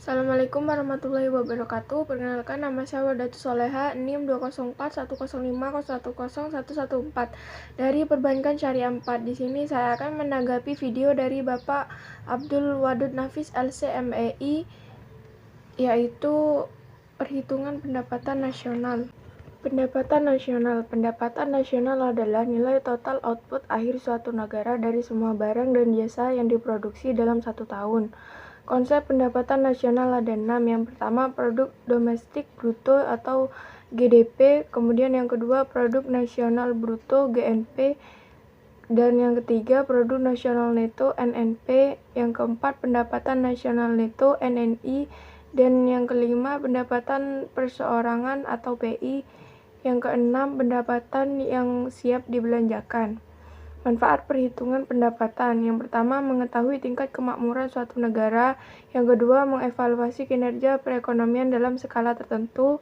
Assalamualaikum warahmatullahi wabarakatuh. Perkenalkan, nama saya Wardatu Soleha, NIM 2041050010114 dari Perbankan Syariah 4. Di sini saya akan menanggapi video dari Bapak Abdul Wadud Nafis LC.MEI, yaitu perhitungan pendapatan nasional. Pendapatan nasional adalah nilai total output akhir suatu negara dari semua barang dan jasa yang diproduksi dalam satu tahun. Konsep pendapatan nasional ada 6. Yang pertama, produk domestik bruto atau GDP, kemudian yang kedua, produk nasional bruto GNP, dan yang ketiga, produk nasional neto NNP, yang keempat, pendapatan nasional neto NNI, dan yang kelima, pendapatan perseorangan atau PI, yang keenam, pendapatan yang siap dibelanjakan. Manfaat perhitungan pendapatan. Yang pertama, mengetahui tingkat kemakmuran suatu negara. Yang kedua, mengevaluasi kinerja perekonomian dalam skala tertentu.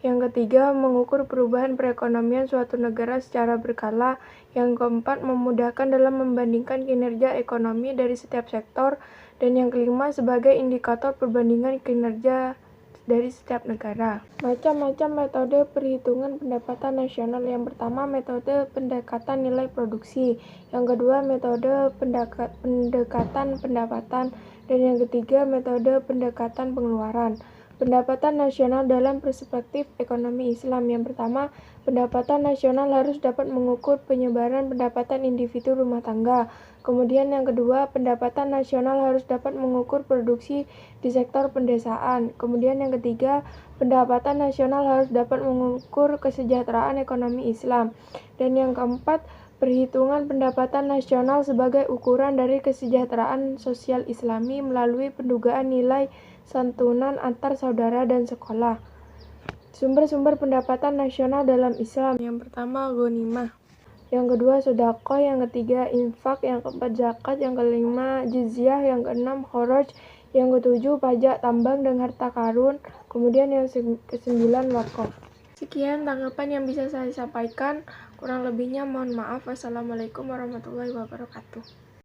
Yang ketiga, mengukur perubahan perekonomian suatu negara secara berkala. Yang keempat, memudahkan dalam membandingkan kinerja ekonomi dari setiap sektor. Dan yang kelima, sebagai indikator perbandingan kinerja dari setiap negara. Macam-macam metode perhitungan pendapatan nasional. Yang pertama, metode pendekatan nilai produksi. Yang kedua, metode pendekatan pendapatan. Dan yang ketiga, metode pendekatan pengeluaran. Pendapatan nasional dalam perspektif ekonomi Islam. Yang pertama, pendapatan nasional harus dapat mengukur penyebaran pendapatan individu rumah tangga. Kemudian yang kedua, pendapatan nasional harus dapat mengukur produksi di sektor pedesaan. Kemudian yang ketiga, pendapatan nasional harus dapat mengukur kesejahteraan ekonomi Islam. Dan yang keempat, perhitungan pendapatan nasional sebagai ukuran dari kesejahteraan sosial Islami melalui pendugaan nilai santunan antar saudara dan sekolah. Sumber-sumber pendapatan nasional dalam Islam. Yang pertama, ghanimah. Yang kedua, sedekah. Yang ketiga, infak. Yang keempat, zakat. Yang kelima, jizyah. Yang keenam, kharaj. Yang ketujuh, pajak tambang dan harta karun. Kemudian yang kesembilan, wakaf. Sekian tanggapan yang bisa saya sampaikan. Kurang lebihnya mohon maaf. Wassalamualaikum warahmatullahi wabarakatuh.